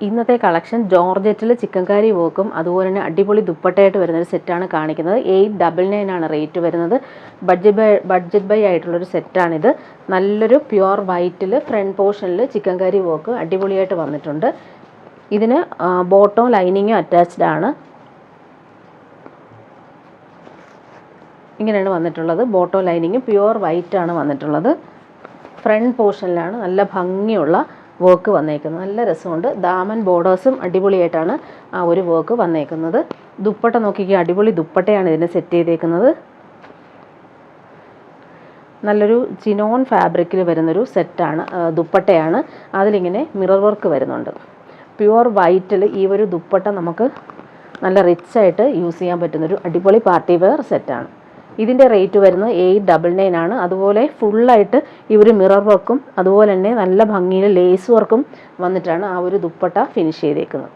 ഇന്നത്തെ കളക്ഷൻ ജോർജറ്റിൽ ചിക്കൻകാരി വർക്കും അതുപോലെ തന്നെ അടിപൊളി ദുപ്പട്ടയായിട്ട് വരുന്നൊരു സെറ്റാണ് കാണിക്കുന്നത്. 899 ആണ് റേറ്റ് വരുന്നത്. ബഡ്ജറ്റ് ബൈ ആയിട്ടുള്ളൊരു സെറ്റാണിത്. നല്ലൊരു പ്യുവർ വൈറ്റിൽ ഫ്രണ്ട് പോർഷനിൽ ചിക്കൻകാരി വർക്ക് അടിപൊളിയായിട്ട് വന്നിട്ടുണ്ട്. ഇതിന് ബോട്ടം ലൈനിങ്ങും അറ്റാച്ച്ഡ് ആണ്. ഇങ്ങനെയാണ് വന്നിട്ടുള്ളത്. ബോട്ടം ലൈനിങ്ങും പ്യുവർ വൈറ്റ് ആണ് വന്നിട്ടുള്ളത്. ഫ്രണ്ട് പോർഷനിലാണ് നല്ല ഭംഗിയുള്ള വർക്ക് വന്നേക്കുന്നത്. നല്ല രസമുണ്ട്. ദാമൻ ബോർഡേഴ്സും അടിപൊളിയായിട്ടാണ് ആ ഒരു വർക്ക് വന്നേക്കുന്നത്. ദുപ്പട്ട നോക്കിക്കുക, അടിപൊളി ദുപ്പട്ടയാണ് ഇതിന് സെറ്റ് ചെയ്തേക്കുന്നത്. നല്ലൊരു ചിനോൺ ഫാബ്രിക്കിൽ വരുന്നൊരു സെറ്റാണ്, ദുപ്പട്ടയാണ്. അതിലിങ്ങനെ മിറർ വർക്ക് വരുന്നുണ്ട്. പ്യുവർ വൈറ്റിൽ ഈ ഒരു ദുപ്പട്ട നമുക്ക് നല്ല റിച്ചായിട്ട് യൂസ് ചെയ്യാൻ പറ്റുന്നൊരു അടിപൊളി പാർട്ടി വെയർ സെറ്റാണ്. ഇതിൻ്റെ റേറ്റ് വരുന്നത് 899 ആണ്. അതുപോലെ ഫുള്ളായിട്ട് ഈ ഒരു മിറർ വർക്കും അതുപോലെ തന്നെ നല്ല ഭംഗിയിൽ ലേസ് വർക്കും വന്നിട്ടാണ് ആ ഒരു ദുപ്പട്ട ഫിനിഷ് ചെയ്തേക്കുന്നത്.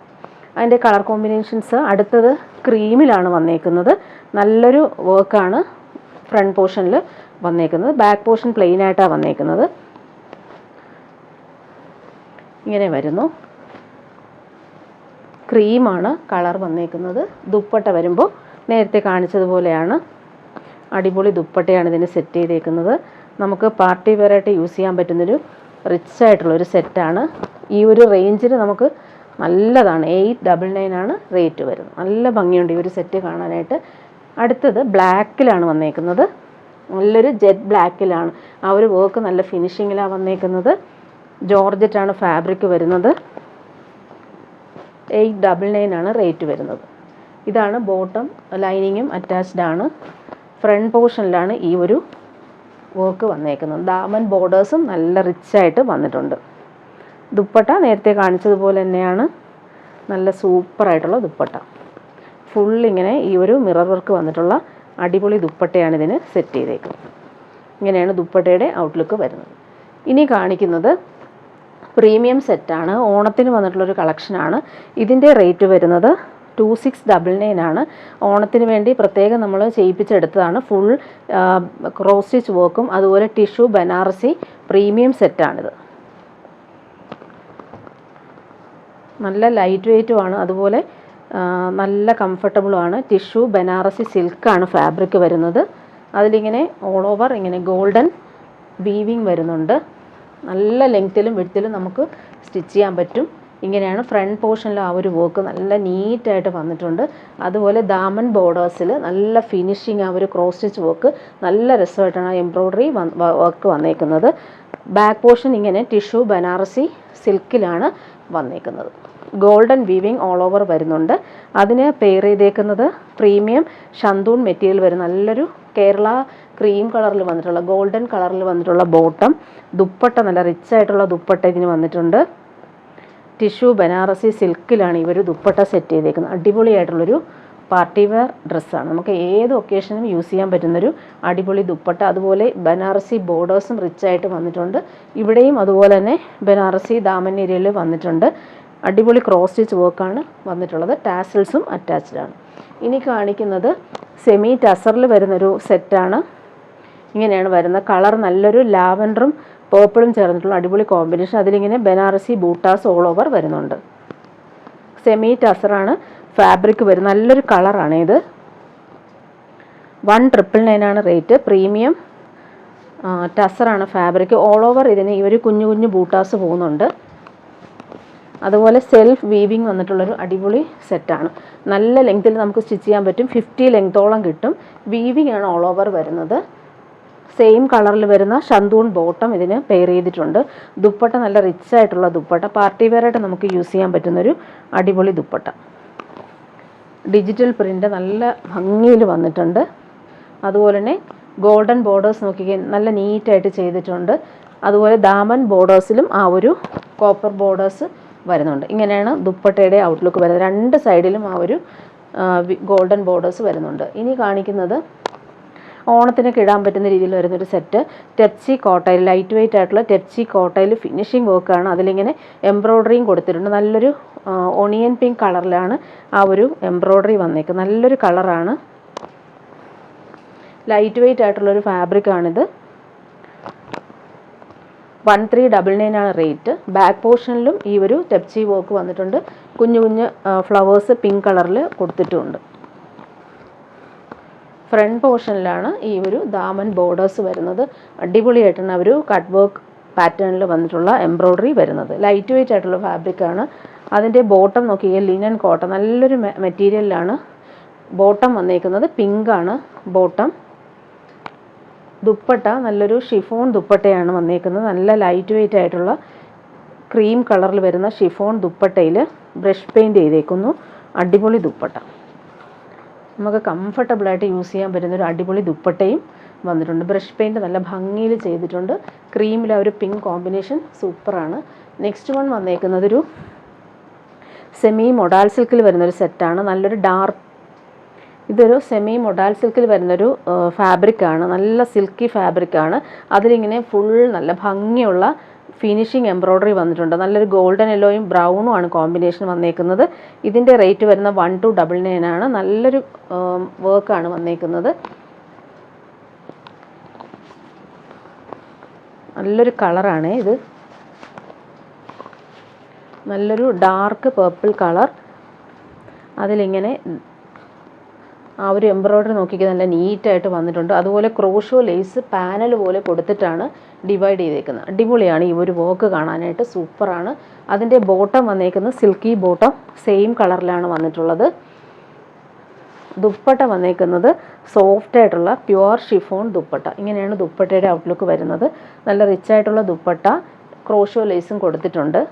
അതിൻ്റെ കളർ കോമ്പിനേഷൻസ് അടുത്തത് ക്രീമിലാണ് വന്നേക്കുന്നത്. നല്ലൊരു വർക്കാണ് ഫ്രണ്ട് പോർഷനിൽ വന്നേക്കുന്നത്. ബാക്ക് പോർഷൻ പ്ലെയിൻ ആയിട്ടാണ് വന്നേക്കുന്നത്. ഇങ്ങനെ വരുന്നു. ക്രീമാണ് കളർ വന്നേക്കുന്നത്. ദുപ്പട്ട വരുമ്പോൾ നേരത്തെ കാണിച്ചതുപോലെയാണ്. അടിപൊളി ദുപ്പട്ടയാണ് ഇതിന് സെറ്റ് ചെയ്തേക്കുന്നത്. നമുക്ക് പാർട്ടി വെയറായിട്ട് യൂസ് ചെയ്യാൻ പറ്റുന്നൊരു റിച്ച് ആയിട്ടുള്ളൊരു സെറ്റാണ്. ഈ ഒരു റേഞ്ചിന് നമുക്ക് നല്ലതാണ്. 899 ആണ് റേറ്റ് വരുന്നത്. നല്ല ഭംഗിയുണ്ട് ഈ ഒരു സെറ്റ് കാണാനായിട്ട്. അടുത്തത് ബ്ലാക്കിലാണ് വന്നേക്കുന്നത്. നല്ലൊരു ജെറ്റ് ബ്ലാക്കിലാണ് ആ ഒരു വർക്ക്. നല്ല ഫിനിഷിങ്ങിലാണ് വന്നേക്കുന്നത്. ജോർജറ്റാണ് ഫാബ്രിക് വരുന്നത്. 899 ആണ് റേറ്റ് വരുന്നത്. ഇതാണ് ബോട്ടം ലൈനിങ്ങും അറ്റാച്ച്ഡ് ആണ്. ഫ്രണ്ട് പോർഷനിലാണ് ഈ ഒരു വർക്ക് വന്നേക്കുന്നത്. ദാമൻ ബോർഡേഴ്സും നല്ല റിച്ചായിട്ട് വന്നിട്ടുണ്ട്. ദുപ്പട്ട നേരത്തെ കാണിച്ചതുപോലെ തന്നെയാണ്. നല്ല സൂപ്പറായിട്ടുള്ള ദുപ്പട്ട. ഫുള്ളിങ്ങനെ ഈ ഒരു മിറർ വർക്ക് വന്നിട്ടുള്ള അടിപൊളി ദുപ്പട്ടയാണ് ഇതിന് സെറ്റ് ചെയ്തേക്കുന്നത്. ഇങ്ങനെയാണ് ദുപ്പട്ടയുടെ ഔട്ട്ലുക്ക് വരുന്നത്. ഇനി കാണിക്കുന്നത് പ്രീമിയം സെറ്റാണ്. ഓണത്തിന് വന്നിട്ടുള്ളൊരു കളക്ഷനാണ്. ഇതിൻ്റെ റേറ്റ് വരുന്നത് 2699 ആണ്. ഓണത്തിന് വേണ്ടി പ്രത്യേകം നമ്മൾ ചെയ്യിപ്പിച്ചെടുത്തതാണ്. ഫുൾ ക്രോസ് സ്റ്റിച്ച് വർക്കും അതുപോലെ ടിഷ്യൂ ബനാറസി പ്രീമിയം സെറ്റാണിത്. നല്ല ലൈറ്റ് വെയ്റ്റുമാണ്, അതുപോലെ നല്ല കംഫർട്ടബിളുമാണ്. ടിഷ്യൂ ബനാറസി സിൽക്കാണ് ഫാബ്രിക് വരുന്നത്. അതിലിങ്ങനെ ഓൾ ഓവർ ഇങ്ങനെ ഗോൾഡൻ വീവിങ് വരുന്നുണ്ട്. നല്ല ലെങ്ത്തിലും വിഡ്ത്തിലും നമുക്ക് സ്റ്റിച്ച് ചെയ്യാൻ പറ്റും. ഇങ്ങനെയാണ് ഫ്രണ്ട് പോർഷനിൽ ആ ഒരു വർക്ക് നല്ല നീറ്റായിട്ട് വന്നിട്ടുണ്ട്. അതുപോലെ ദാമൻ ബോർഡേഴ്സിൽ നല്ല ഫിനിഷിങ്, ആ ഒരു ക്രോസ് സ്റ്റിച്ച് വർക്ക് നല്ല രസമായിട്ടാണ് എംബ്രോയ്ഡറി വർക്ക് വന്നേക്കുന്നത്. ബാക്ക് പോർഷൻ ഇങ്ങനെ ടിഷ്യൂ ബനാറസി സിൽക്കിലാണ് വന്നേക്കുന്നത്. ഗോൾഡൻ വീവിങ് ഓൾ ഓവർ വരുന്നുണ്ട്. അതിന് പെയർ ചെയ്തേക്കുന്നത് പ്രീമിയം ഷന്തൂൺ മെറ്റീരിയൽ വരും. നല്ലൊരു കേരള ക്രീം കളറിൽ വന്നിട്ടുള്ള ഗോൾഡൻ കളറിൽ വന്നിട്ടുള്ള ബോട്ടം. ദുപ്പട്ട നല്ല റിച്ചായിട്ടുള്ള ദുപ്പട്ട ഇതിന് വന്നിട്ടുണ്ട്. ടിഷ്യൂ ബനാറസി സിൽക്കിലാണ് ഇവർ ദുപ്പട്ട സെറ്റ് ചെയ്തേക്കുന്നത്. അടിപൊളിയായിട്ടുള്ളൊരു പാർട്ടി വെയർ ഡ്രസ്സാണ്. നമുക്ക് ഏത് ഒക്കേഷനും യൂസ് ചെയ്യാൻ പറ്റുന്നൊരു അടിപൊളി ദുപ്പട്ട. അതുപോലെ ബനാറസി ബോർഡേഴ്സും റിച്ചായിട്ട് വന്നിട്ടുണ്ട്. ഇവിടെയും അതുപോലെ തന്നെ ബനാറസി ദാമൻ ഏരിയയിൽ വന്നിട്ടുണ്ട്. അടിപൊളി ക്രോസ് സ്റ്റിച്ച് വർക്കാണ് വന്നിട്ടുള്ളത്. ടാസൽസും അറ്റാച്ച്ഡ് ആണ്. ഇനി കാണിക്കുന്നത് സെമി ടസറിൽ വരുന്നൊരു സെറ്റാണ്. ഇങ്ങനെയാണ് വരുന്നത്. കളർ നല്ലൊരു ലാവൻഡറും പേർപ്പിളും ചേർന്നിട്ടുള്ള അടിപൊളി കോമ്പിനേഷൻ. അതിലിങ്ങനെ ബനാറസി ബൂട്ടാസ് ഓൾ ഓവർ വരുന്നുണ്ട്. സെമി ടസറാണ് ഫാബ്രിക് വരുന്നത്. നല്ലൊരു കളറാണ് ഇത്. 199 ആണ് റേറ്റ്. പ്രീമിയം ടസറാണ് ഫാബ്രിക്. ഓൾ ഓവർ ഇതിന് ഈ ഒരു കുഞ്ഞു കുഞ്ഞു ബൂട്ടാസ് പോകുന്നുണ്ട്. അതുപോലെ സെൽഫ് വീവിങ് വന്നിട്ടുള്ളൊരു അടിപൊളി സെറ്റാണ്. നല്ല ലെങ്ത്തിൽ നമുക്ക് സ്റ്റിച്ച് ചെയ്യാൻ പറ്റും. 50 ലെങ്ത്തോളം കിട്ടും. വീവിങ് ആണ് ഓൾ ഓവർ വരുന്നത്. സെയിം കളറിൽ വരുന്ന ഷന്തൂൺ ബോട്ടം ഇതിന് പെയർ ചെയ്തിട്ടുണ്ട്. ദുപ്പട്ട നല്ല റിച്ച് ആയിട്ടുള്ള ദുപ്പട്ട. പാർട്ടി വെയറായിട്ട് നമുക്ക് യൂസ് ചെയ്യാൻ പറ്റുന്നൊരു അടിപൊളി ദുപ്പട്ട. ഡിജിറ്റൽ പ്രിൻ്റ് നല്ല ഭംഗിയിൽ വന്നിട്ടുണ്ട്. അതുപോലെ തന്നെ ഗോൾഡൻ ബോർഡേഴ്സ് നോക്കിക്കാൻ നല്ല നീറ്റായിട്ട് ചെയ്തിട്ടുണ്ട്. അതുപോലെ ദാമൻ ബോർഡേഴ്സിലും ആ ഒരു കോപ്പർ ബോർഡേഴ്സ് വരുന്നുണ്ട്. ഇങ്ങനെയാണ് ദുപ്പട്ടയുടെ ഔട്ട്ലുക്ക് വരുന്നത്. രണ്ട് സൈഡിലും ആ ഒരു ഗോൾഡൻ ബോർഡേഴ്സ് വരുന്നുണ്ട്. ഇനി കാണിക്കുന്നത് ഓണത്തിനൊക്കെ ഇടാൻ പറ്റുന്ന രീതിയിൽ വരുന്നൊരു സെറ്റ്. ടെപ്സി കോട്ടയിൽ, ലൈറ്റ് വെയ്റ്റ് ആയിട്ടുള്ള ടെപ്സി കോട്ടയിൽ ഫിനിഷിംഗ് വർക്കാണ്. അതിലിങ്ങനെ എംബ്രോയ്ഡറിയും കൊടുത്തിട്ടുണ്ട്. നല്ലൊരു ഓണിയൻ പിങ്ക് കളറിലാണ് ആ ഒരു എംബ്രോയ്ഡറി വന്നേക്കുന്നത്. നല്ലൊരു കളറാണ്. ലൈറ്റ് വെയ്റ്റ് ആയിട്ടുള്ളൊരു ഫാബ്രിക്കാണിത്. 1399 ആണ് റേറ്റ്. ബാക്ക് പോർഷനിലും ഈ ഒരു ടെപ്ചി വർക്ക് വന്നിട്ടുണ്ട്. കുഞ്ഞു കുഞ്ഞ് ഫ്ലവേഴ്സ് പിങ്ക് കളറിൽ കൊടുത്തിട്ടുമുണ്ട്. ഫ്രണ്ട് പോർഷനിലാണ് ഈ ഒരു ദാമൻ ബോർഡേഴ്സ് വരുന്നത്. അടിപൊളിയായിട്ടാണ് ഒരു കട്ട് വർക്ക് പാറ്റേണിൽ വന്നിട്ടുള്ള എംബ്രോയ്ഡറി വരുന്നത്. ലൈറ്റ് വെയിറ്റ് ആയിട്ടുള്ള ഫാബ്രിക്കാണ്. അതിൻ്റെ ബോട്ടം നോക്കിയാൽ ലിനൻ കോട്ടൺ നല്ലൊരു മെറ്റീരിയലിലാണ് ബോട്ടം വന്നേക്കുന്നത്. പിങ്കാണ് ബോട്ടം. ദുപ്പട്ട നല്ലൊരു ഷിഫോൺ ദുപ്പട്ടയാണ് വന്നേക്കുന്നത്. നല്ല ലൈറ്റ് വെയിറ്റ് ആയിട്ടുള്ള ക്രീം കളറിൽ വരുന്ന ഷിഫോൺ ദുപ്പട്ടയിൽ ബ്രഷ് പെയിൻറ്റ് ചെയ്തേക്കുന്നു. അടിപൊളി ദുപ്പട്ട, നമുക്ക് കംഫർട്ടബിളായിട്ട് യൂസ് ചെയ്യാൻ പറ്റുന്നൊരു അടിപൊളി ദുപ്പട്ടയും വന്നിട്ടുണ്ട്. ബ്രഷ് പെയിൻറ്റ് നല്ല ഭംഗിയിൽ ചെയ്തിട്ടുണ്ട്. ക്രീമിൽ ഒരു പിങ്ക് കോമ്പിനേഷൻ സൂപ്പറാണ്. നെക്സ്റ്റ് വൺ വന്നേക്കുന്നതൊരു സെമി മൊഡാൽ സിൽക്കിൽ വരുന്നൊരു സെറ്റാണ്. നല്ലൊരു ഡാർക്ക്, ഇതൊരു സെമി മൊഡാൽ സിൽക്കിൽ വരുന്നൊരു ഫാബ്രിക്കാണ്. നല്ല സിൽക്കി ഫാബ്രിക്കാണ്. അതിലിങ്ങനെ ഫുൾ നല്ല ഭംഗിയുള്ള ഫിനിഷിങ് എംബ്രോയ്ഡറി വന്നിട്ടുണ്ട്. നല്ലൊരു ഗോൾഡൻ യെല്ലോയും ബ്രൗണും ആണ് കോമ്പിനേഷൻ വന്നേക്കുന്നത്. ഇതിൻ്റെ റേറ്റ് വരുന്ന 1299 ആണ്. നല്ലൊരു വർക്കാണ് വന്നേക്കുന്നത്. നല്ലൊരു കളറാണ് ഇത്. നല്ലൊരു ഡാർക്ക് പേർപ്പിൾ കളർ. അതിലിങ്ങനെ ആ ഒരു എംബ്രോയ്ഡറി നോക്കിക്കാൻ നല്ല നീറ്റായിട്ട് വന്നിട്ടുണ്ട്. അതുപോലെ ക്രോഷോ ലേസ് പാനൽ പോലെ കൊടുത്തിട്ടാണ് ഡിവൈഡ് ചെയ്തേക്കുന്നത്. അടിപൊളിയാണ് ഈ ഒരു വർക്ക് കാണാനായിട്ട്, സൂപ്പറാണ്. അതിൻ്റെ ബോട്ടം വന്നേക്കുന്നത് സിൽക്കി ബോട്ടം സെയിം കളറിലാണ് വന്നിട്ടുള്ളത്. ദുപ്പട്ട വന്നേക്കുന്നത് സോഫ്റ്റ് ആയിട്ടുള്ള പ്യുവർ ഷിഫോൺ ദുപ്പട്ട. ഇങ്ങനെയാണ് ദുപ്പട്ടയുടെ ഔട്ട്ലുക്ക് വരുന്നത്. നല്ല റിച്ച് ആയിട്ടുള്ള ദുപ്പട്ട, ക്രോഷോ ലേസും കൊടുത്തിട്ടുണ്ട്.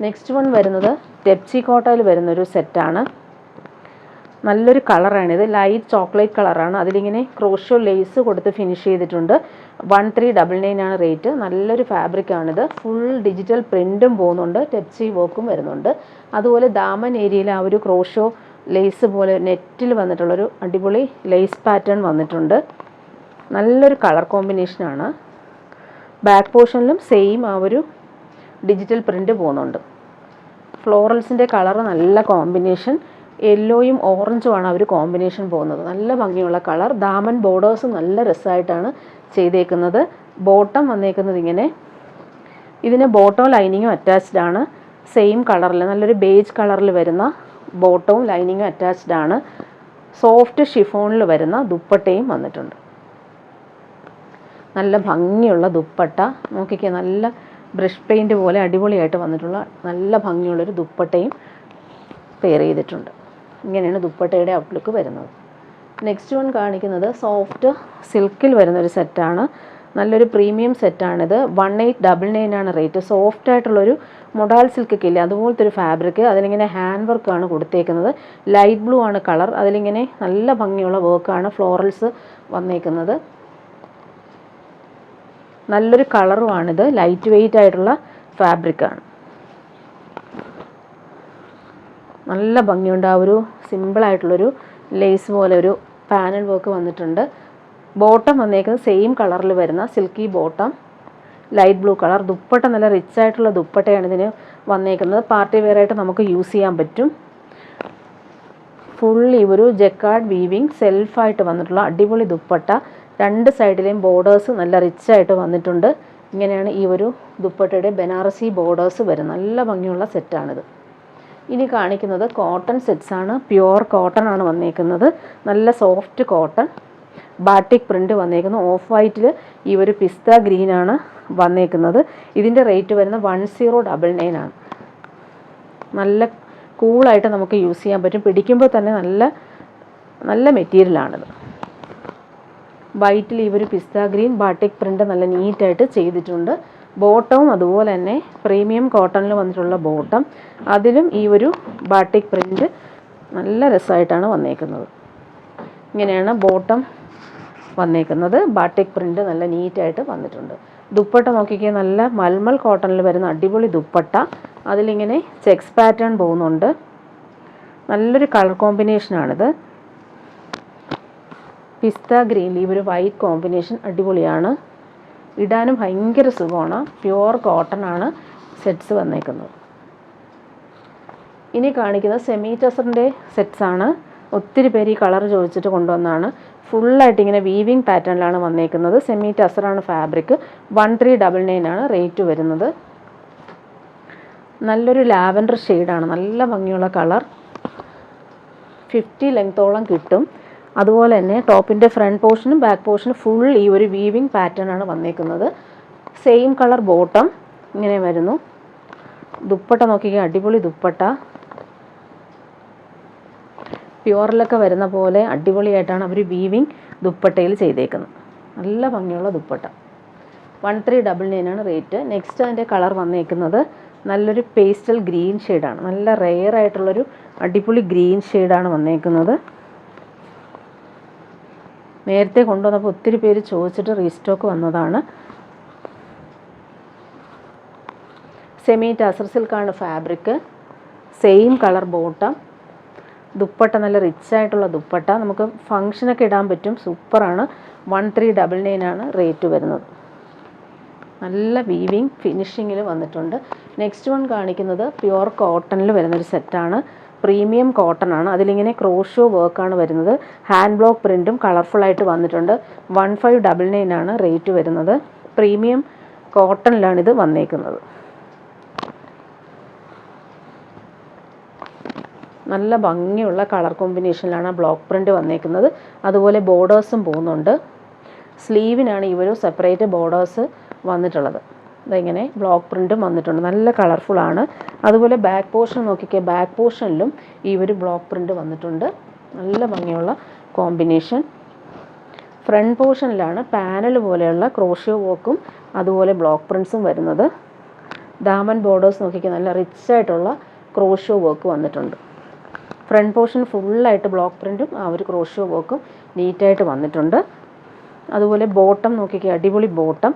നെക്സ്റ്റ് വൺ വരുന്നത് ടെപ്ചി കോട്ടയിൽ വരുന്നൊരു സെറ്റാണ്. നല്ലൊരു കളറാണിത്. ലൈറ്റ് ചോക്ലേറ്റ് കളറാണ്. അതിലിങ്ങനെ ക്രോഷോ ലേസ് കൊടുത്ത് ഫിനിഷ് ചെയ്തിട്ടുണ്ട്. 1399 ആണ് റേറ്റ്. നല്ലൊരു ഫാബ്രിക്കാണിത്. ഫുൾ ഡിജിറ്റൽ പ്രിൻറ്റും പോകുന്നുണ്ട്, ടെപ്ചി വർക്കും വരുന്നുണ്ട്. അതുപോലെ ദാമൻ ഏരിയയിൽ ആ ഒരു ക്രോഷോ ലേസ് പോലെ നെറ്റിൽ വന്നിട്ടുള്ളൊരു അടിപൊളി ലേസ് പാറ്റേൺ വന്നിട്ടുണ്ട്. നല്ലൊരു കളർ കോമ്പിനേഷനാണ്. ബാക്ക് പോർഷനിലും സെയിം ആ ഒരു ഡിജിറ്റൽ പ്രിൻറ്റ് പോകുന്നുണ്ട്. ഫ്ലോറൽസിൻ്റെ കളർ നല്ല കോമ്പിനേഷൻ, യെല്ലോയും ഓറഞ്ചുമാണ് ആ ഒരു കോമ്പിനേഷൻ പോകുന്നത്. നല്ല ഭംഗിയുള്ള കളർ. ദാമൻ ബോർഡേഴ്സ് നല്ല രസമായിട്ടാണ് ചെയ്തേക്കുന്നത്. ബോട്ടം വന്നേക്കുന്നത് ഇങ്ങനെ, ഇതിന് ബോട്ടം ലൈനിങ്ങും അറ്റാച്ച്ഡ് ആണ്. സെയിം കളറിൽ നല്ലൊരു ബേജ് കളറിൽ വരുന്ന ബോട്ടവും ലൈനിങ്ങും അറ്റാച്ച്ഡ് ആണ്. സോഫ്റ്റ് ഷിഫോണിൽ വരുന്ന ദുപ്പട്ടയും വന്നിട്ടുണ്ട്. നല്ല ഭംഗിയുള്ള ദുപ്പട്ട നോക്കിക്കേ, നല്ല ബ്രഷ് പെയിൻറ്റ് പോലെ അടിപൊളിയായിട്ട് വന്നിട്ടുള്ള നല്ല ഭംഗിയുള്ളൊരു ദുപ്പട്ടയും പെയർ ചെയ്തിട്ടുണ്ട്. ഇങ്ങനെയാണ് ദുപ്പട്ടയുടെ ഔട്ട്ലുക്ക് വരുന്നത്. നെക്സ്റ്റ് വൺ കാണിക്കുന്നത് സോഫ്റ്റ് സിൽക്കിൽ വരുന്നൊരു സെറ്റാണ്. നല്ലൊരു പ്രീമിയം സെറ്റാണിത്. 1899 ആണ് റേറ്റ്. സോഫ്റ്റ് ആയിട്ടുള്ളൊരു മൊഡാൽ സിൽക്കൊക്കെ ഇല്ലേ, അതുപോലത്തെ ഒരു ഫാബ്രിക്. അതിലിങ്ങനെ ഹാൻഡ് വർക്കാണ് കൊടുത്തേക്കുന്നത്. ലൈറ്റ് ബ്ലൂ ആണ് കളർ. അതിലിങ്ങനെ നല്ല ഭംഗിയുള്ള വർക്കാണ്, ഫ്ലോറൽസ് വന്നേക്കുന്നത്. നല്ലൊരു കളറുമാണിത്. ലൈറ്റ് വെയിറ്റ് ആയിട്ടുള്ള ഫാബ്രിക്കാണ്. നല്ല ഭംഗിയുണ്ട്. ആ ഒരു സിമ്പിളായിട്ടുള്ളൊരു ലേസ് പോലെ ഒരു പാനൽ വർക്ക് വന്നിട്ടുണ്ട്. ബോട്ടം വന്നേക്കുന്നത് സെയിം കളറിൽ വരുന്ന silky bottom, light blue colour. Dupatta നല്ല റിച്ച് ആയിട്ടുള്ള ദുപ്പട്ടയാണ് ഇതിന് വന്നേക്കുന്നത്. പാർട്ടി വെയർ ആയിട്ട് നമുക്ക് യൂസ് ചെയ്യാൻ പറ്റും. ഫുള്ളി ഒരു ജക്കാർഡ് വീവിങ് സെൽഫായിട്ട് വന്നിട്ടുള്ള അടിപൊളി ദുപ്പട്ട. രണ്ട് സൈഡിലെയും ബോർഡേഴ്സ് നല്ല റിച്ചായിട്ട് വന്നിട്ടുണ്ട്. ഇങ്ങനെയാണ് ഈ ഒരു ദുപ്പട്ടയുടെ ബനാറസി ബോർഡേഴ്സ് വരും. നല്ല ഭംഗിയുള്ള സെറ്റാണിത്. ഇനി കാണിക്കുന്നത് കോട്ടൺ സെറ്റ്സാണ്. പ്യുവർ കോട്ടൺ ആണ് വന്നേക്കുന്നത്. നല്ല സോഫ്റ്റ് കോട്ടൺ. ബാറ്റിക് പ്രിൻറ്റ് വന്നേക്കുന്നു. ഓഫ് വൈറ്റിൽ ഈ ഒരു പിസ്ത ഗ്രീനാണ് വന്നേക്കുന്നത്. ഇതിൻ്റെ റേറ്റ് വരുന്ന 1099 ആണ്. നല്ല കൂളായിട്ട് നമുക്ക് യൂസ് ചെയ്യാൻ പറ്റും. പിടിക്കുമ്പോൾ തന്നെ നല്ല മെറ്റീരിയലാണിത്. വൈറ്റിൽ ഈ ഒരു പിസ്ത ഗ്രീൻ ബാറ്റിക് പ്രിൻറ്റ് നല്ല നീറ്റായിട്ട് ചെയ്തിട്ടുണ്ട്. ബോട്ടവും അതുപോലെ തന്നെ പ്രീമിയം കോട്ടണിൽ വന്നിട്ടുള്ള ബോട്ടം. അതിലും ഈ ഒരു ബാറ്റിക് പ്രിൻറ്റ് നല്ല രസമായിട്ടാണ് വന്നേക്കുന്നത്. ഇങ്ങനെയാണ് ബോട്ടം വന്നേക്കുന്നത്. ബാറ്റിക് പ്രിൻറ്റ് നല്ല നീറ്റായിട്ട് വന്നിട്ടുണ്ട്. ദുപ്പട്ട നോക്കിക്കേ, നല്ല മൽമൽ കോട്ടണിൽ വരുന്ന അടിപൊളി ദുപ്പട്ട. അതിലിങ്ങനെ ചെക്സ് പാറ്റേൺ പോകുന്നുണ്ട്. നല്ലൊരു കളർ കോമ്പിനേഷനാണിത്. പിസ്ത ഗ്രീനിൽ ഈ ഒരു വൈറ്റ് കോമ്പിനേഷൻ അടിപൊളിയാണ്. ഇടാനും ഭയങ്കര സുഖമാണ്. പ്യുവർ കോട്ടൺ ആണ് സെറ്റ്സ് വന്നേക്കുന്നത്. ഇനി കാണിക്കുന്നത് സെമി ടസറിൻ്റെ സെറ്റ്സാണ്. ഒത്തിരി പേര് ഈ കളർ ചോദിച്ചിട്ട് കൊണ്ടുവന്നതാണ്. ഫുള്ളായിട്ട് ഇങ്ങനെ വീവിങ് പാറ്റേണിലാണ് വന്നേക്കുന്നത്. സെമി ടസറാണ് ഫാബ്രിക്. 1399 ആണ് റേറ്റ് വരുന്നത്. നല്ലൊരു ലാവൻഡർ ഷെയ്ഡാണ്, നല്ല ഭംഗിയുള്ള കളർ. 50 ലെങ്ത്തോളം കിട്ടും. അതുപോലെ തന്നെ ടോപ്പിൻ്റെ ഫ്രണ്ട് പോർഷനും ബാക്ക് പോർഷനും ഫുൾ ഈ ഒരു വീവിങ് പാറ്റേൺ ആണ് വന്നേക്കുന്നത്. സെയിം കളർ ബോട്ടം ഇങ്ങനെ വരുന്നു. ദുപ്പട്ട നോക്കിക്കുക, അടിപൊളി ദുപ്പട്ട. പ്യുവറിലൊക്കെ വരുന്ന പോലെ അടിപൊളിയായിട്ടാണ് അവർ വീവിങ് ദുപ്പട്ടയിൽ ചെയ്തേക്കുന്നത്. നല്ല ഭംഗിയുള്ള ദുപ്പട്ട. 1399 ആണ് റേറ്റ്. നെക്സ്റ്റ് അതിൻ്റെ കളർ വന്നേക്കുന്നത് നല്ലൊരു പേസ്റ്റൽ ഗ്രീൻ ഷെയ്ഡാണ്. നല്ല റെയർ ആയിട്ടുള്ളൊരു അടിപൊളി ഗ്രീൻ ഷെയ്ഡാണ് വന്നേക്കുന്നത്. നേരത്തെ കൊണ്ടുവന്നപ്പോൾ ഒത്തിരി പേര് ചോദിച്ചിട്ട് റീസ്റ്റോക്ക് വന്നതാണ്. സെമി ടസർ സിൽക്കാണ് fabric. Same colour bottom. Dupatta നല്ല റിച്ച് ആയിട്ടുള്ള ദുപ്പട്ട. നമുക്ക് ഫങ്ഷനൊക്കെ ഇടാൻ പറ്റും. സൂപ്പറാണ്. 1399 ആണ് റേറ്റ് വരുന്നത്. നല്ല വീവിങ് ഫിനിഷിങ്ങിൽ വന്നിട്ടുണ്ട്. നെക്സ്റ്റ് വൺ കാണിക്കുന്നത് പ്യുവർ കോട്ടണിൽ വരുന്നൊരു സെറ്റാണ്. പ്രീമിയം കോട്ടൺ ആണ്. അതിലിങ്ങനെ ക്രോഷോ വർക്കാണ് വരുന്നത്. ഹാൻഡ് ബ്ലോക്ക് പ്രിൻറ്റും കളർഫുള്ളായിട്ട് വന്നിട്ടുണ്ട്. 1599 ആണ് റേറ്റ് വരുന്നത്. പ്രീമിയം കോട്ടണിലാണിത് വന്നേക്കുന്നത്. നല്ല ഭംഗിയുള്ള കളർ കോമ്പിനേഷനിലാണ് ബ്ലോക്ക് പ്രിൻ്റ് വന്നേക്കുന്നത്. അതുപോലെ ബോർഡേഴ്സും പോകുന്നുണ്ട്. സ്ലീവിനാണ് ഈ ഒരു സെപ്പറേറ്റ് ബോർഡേഴ്സ് വന്നിട്ടുള്ളത്. ഇതിങ്ങനെ ബ്ലോക്ക് പ്രിൻറ്റും വന്നിട്ടുണ്ട്. നല്ല കളർഫുള്ളാണ്. അതുപോലെ ബാക്ക് പോർഷൻ നോക്കിക്കേ, ബാക്ക് പോർഷനിലും ഈ ഒരു ബ്ലോക്ക് പ്രിൻറ്റ് വന്നിട്ടുണ്ട്. നല്ല ഭംഗിയുള്ള കോമ്പിനേഷൻ. ഫ്രണ്ട് പോർഷനിലാണ് പാനൽ പോലെയുള്ള ക്രോഷ്യോ വർക്കും അതുപോലെ ബ്ലോക്ക് പ്രിൻറ്റ്സും വരുന്നത്. ദാമൻ ബോർഡേഴ്സ് നോക്കിക്കേ, നല്ല റിച്ച് ആയിട്ടുള്ള ക്രോഷ്യോ വർക്ക് വന്നിട്ടുണ്ട്. ഫ്രണ്ട് പോർഷൻ ഫുള്ളായിട്ട് ബ്ലോക്ക് പ്രിൻറ്റും ആ ഒരു ക്രോഷ്യോ വർക്കും നീറ്റായിട്ട് വന്നിട്ടുണ്ട്. അതുപോലെ ബോട്ടം നോക്കിക്കേ, അടിപൊളി ബോട്ടം.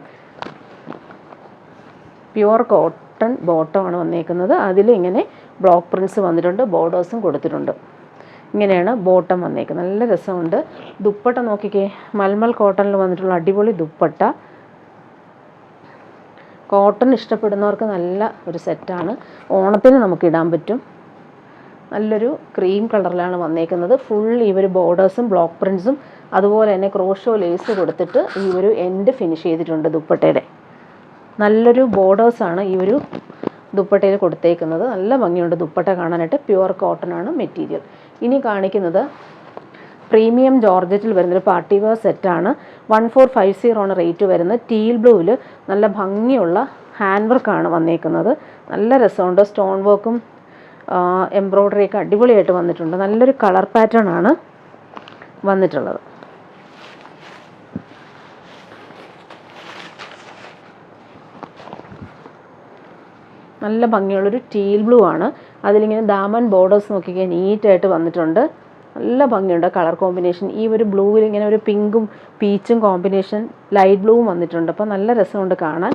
പ്യുവർ കോട്ടൺ ബോട്ടമാണ് വന്നേക്കുന്നത്. അതിൽ ഇങ്ങനെ ബ്ലോക്ക് പ്രിൻറ്റ്സ് വന്നിട്ടുണ്ട്. ബോർഡേഴ്സും കൊടുത്തിട്ടുണ്ട്. ഇങ്ങനെയാണ് ബോട്ടം വന്നേക്കുന്നത്. നല്ല രസമുണ്ട്. ദുപ്പട്ട നോക്കിക്കേ, മൽമൽ കോട്ടണിൽ വന്നിട്ടുള്ള അടിപൊളി ദുപ്പട്ട. കോട്ടൺ ഇഷ്ടപ്പെടുന്നവർക്ക് നല്ല ഒരു സെറ്റാണ്. ഓണത്തിന് നമുക്ക് ഇടാൻ പറ്റും. നല്ലൊരു ക്രീം കളറിലാണ് വന്നേക്കുന്നത്. ഫുൾ ഈ ഒരു ബോർഡേഴ്സും ബ്ലോക്ക് പ്രിൻറ്റ്സും അതുപോലെ തന്നെ ക്രോഷോ ലേസ് കൊടുത്തിട്ട് ഈ ഒരു എൻഡ് ഫിനിഷ് ചെയ്തിട്ടുണ്ട് ദുപ്പട്ടയുടെ. നല്ലൊരു ബോർഡേഴ്സാണ് ഈ ഒരു ദുപ്പട്ടയിൽ കൊടുത്തേക്കുന്നത്. നല്ല ഭംഗിയുണ്ട് ദുപ്പട്ട കാണാനായിട്ട്. പ്യുവർ കോട്ടൺ ആണ് മെറ്റീരിയൽ. ഇനി കാണിക്കുന്നത് പ്രീമിയം ജോർജറ്റിൽ വരുന്നൊരു പാർട്ടി വെയർ സെറ്റാണ്. 1450 ആണ് റേറ്റ് വരുന്നത്. ടീൽ ബ്ലൂവിൽ നല്ല ഭംഗിയുള്ള ഹാൻഡ് വർക്കാണ് വന്നേക്കുന്നത്. നല്ല രസമുണ്ട്. സ്റ്റോൺ വർക്കും എംബ്രോയ്ഡറിയൊക്കെ അടിപൊളിയായിട്ട് വന്നിട്ടുണ്ട്. നല്ലൊരു കളർ പാറ്റേൺ ആണ് വന്നിട്ടുള്ളത്. നല്ല ഭംഗിയുള്ളൊരു ടീൽ ബ്ലൂ ആണ്. അതിലിങ്ങനെ ദാമൻ ബോർഡേഴ്സ് നോക്കിക്കാൻ നീറ്റായിട്ട് വന്നിട്ടുണ്ട്. നല്ല ഭംഗിയുണ്ട് കളർ കോമ്പിനേഷൻ. ഈ ഒരു ബ്ലൂവിൽ ഇങ്ങനെ ഒരു പിങ്കും പീച്ചും കോമ്പിനേഷൻ, ലൈറ്റ് ബ്ലൂവും വന്നിട്ടുണ്ട്. അപ്പോൾ നല്ല രസമുണ്ട് കാണാൻ.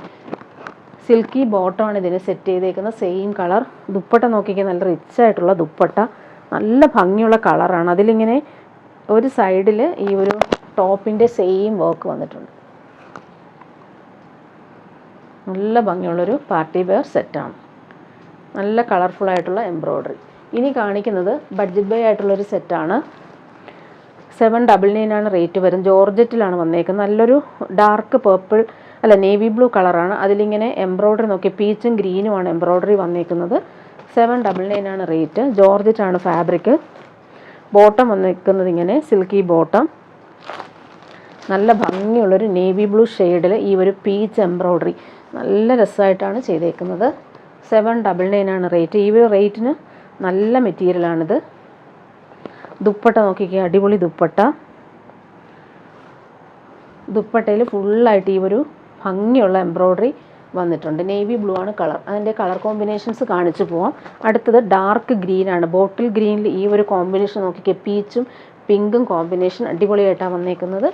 സിൽക്കി ബോട്ടമാണ് ഇതിന് സെറ്റ് ചെയ്തേക്കുന്നത്. Same colour. ദുപ്പട്ട നോക്കിക്കാൻ നല്ല റിച്ച് ആയിട്ടുള്ള ദുപ്പട്ട. നല്ല ഭംഗിയുള്ള കളറാണ്. അതിലിങ്ങനെ ഒരു സൈഡിൽ ഈ ഒരു ടോപ്പിൻ്റെ സെയിം വർക്ക് വന്നിട്ടുണ്ട്. നല്ല ഭംഗിയുള്ളൊരു പാർട്ടി വെയർ സെറ്റാണ്. നല്ല കളർഫുള്ളായിട്ടുള്ള എംബ്രോയ്ഡറി. ഇനി കാണിക്കുന്നത് ബഡ്ജറ്റ് ബൈ ആയിട്ടുള്ളൊരു സെറ്റാണ്. 799 ആണ് റേറ്റ് വരും. ജോർജറ്റിലാണ് വന്നേക്കുന്നത്. നല്ലൊരു ഡാർക്ക് പേർപ്പിൾ അല്ല നേവി ബ്ലൂ കളറാണ്. അതിലിങ്ങനെ എംബ്രോയ്ഡറി നോക്കി പീച്ചും ഗ്രീനുമാണ് എംബ്രോയ്ഡറി വന്നേക്കുന്നത്. 799 ആണ് റേറ്റ്. ജോർജറ്റാണ് ഫാബ്രിക്. ബോട്ടം വന്നേക്കുന്നത് ഇങ്ങനെ സിൽക്കി ബോട്ടം. നല്ല ഭംഗിയുള്ളൊരു നേവി ബ്ലൂ ഷെയ്ഡിൽ ഈ ഒരു പീച്ച് എംബ്രോയ്ഡറി നല്ല രസമായിട്ടാണ് ചെയ്തേക്കുന്നത്. 799 ആണ് റേറ്റ്. ഈ ഒരു റേറ്റിന് നല്ല മെറ്റീരിയലാണിത്. ദുപ്പട്ട നോക്കിക്കുക, അടിപൊളി ദുപ്പട്ട. ദുപ്പട്ടയിൽ ഫുള്ളായിട്ട് ഈ ഒരു ഭംഗിയുള്ള എംബ്രോയ്ഡറി വന്നിട്ടുണ്ട്. നേവി ബ്ലൂ ആണ് കളർ. അതിൻ്റെ കളർ കോമ്പിനേഷൻസ് കാണിച്ചു പോവാം. അടുത്തത് ഡാർക്ക് ഗ്രീനാണ്. ബോട്ടിൽ ഗ്രീനിൽ ഈ ഒരു കോമ്പിനേഷൻ നോക്കിക്കുക, പീച്ചും പിങ്കും കോമ്പിനേഷൻ അടിപൊളിയായിട്ടാണ് വന്നേക്കുന്നത്.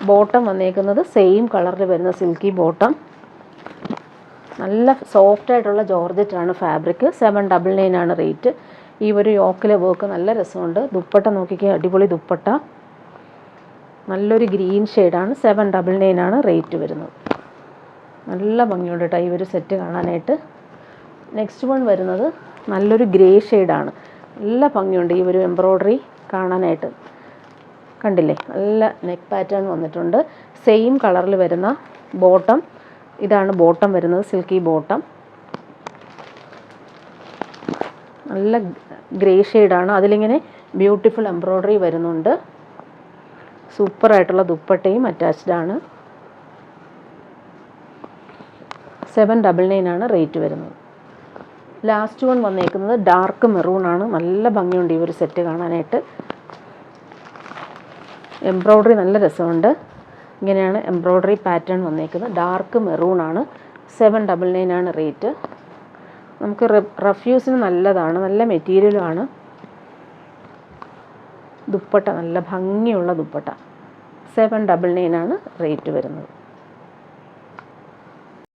ബോട്ടം വന്നേക്കുന്നത് സെയിം കളറിൽ വരുന്ന സിൽക്കി ബോട്ടം. നല്ല സോഫ്റ്റ് ആയിട്ടുള്ള ജോർജറ്റാണ് ഫാബ്രിക്. 799 ആണ് റേറ്റ്. ഈ ഒരു യോക്കിലെ വർക്ക് നല്ല രസമുണ്ട്. ദുപ്പട്ട നോക്കിക്കുക, അടിപൊളി ദുപ്പട്ട. നല്ലൊരു ഗ്രീൻ ഷെയ്ഡാണ്. 799 ആണ് റേറ്റ് വരുന്നത്. നല്ല ഭംഗിയുണ്ട് കേട്ടോ ഈ ഒരു സെറ്റ് കാണാനായിട്ട്. നെക്സ്റ്റ് വൺ വരുന്നത് നല്ലൊരു ഗ്രേ ഷെയ്ഡാണ്. നല്ല ഭംഗിയുണ്ട് ഈ ഒരു എംബ്രോയ്ഡറി കാണാനായിട്ട്. കണ്ടില്ലേ, നല്ല നെക്ക് പാറ്റേൺ വന്നിട്ടുണ്ട്. സെയിം കളറിൽ വരുന്ന ബോട്ടം, ഇതാണ് ബോട്ടം വരുന്നത്, സിൽക്കി ബോട്ടം. നല്ല ഗ്രേ ഷെയ്ഡാണ്, അതിലിങ്ങനെ ബ്യൂട്ടിഫുൾ എംബ്രോയ്ഡറി വരുന്നുണ്ട്. സൂപ്പറായിട്ടുള്ള ദുപ്പട്ടയും അറ്റാച്ച്ഡ് ആണ്. 799 ആണ് റേറ്റ് വരുന്നത്. ലാസ്റ്റ് വൺ വന്നേക്കുന്നത് ഡാർക്ക് മെറൂൺ ആണ്. നല്ല ഭംഗിയുണ്ട് ഈ ഒരു സെറ്റ് കാണാനായിട്ട്. എംബ്രോയ്ഡറി നല്ല രസമുണ്ട്. ഇങ്ങനെയാണ് എംബ്രോയ്ഡറി പാറ്റേൺ വന്നേക്കുന്നത്. ഡാർക്ക് മെറൂൺ ആണ്. 799 ആണ് റേറ്റ്. നമുക്ക് റഫ്യൂസിന് നല്ലതാണ്, നല്ല മെറ്റീരിയലുമാണ്. ദുപ്പട്ട നല്ല ഭംഗിയുള്ള ദുപ്പട്ട. 799 ആണ് റേറ്റ് വരുന്നത്.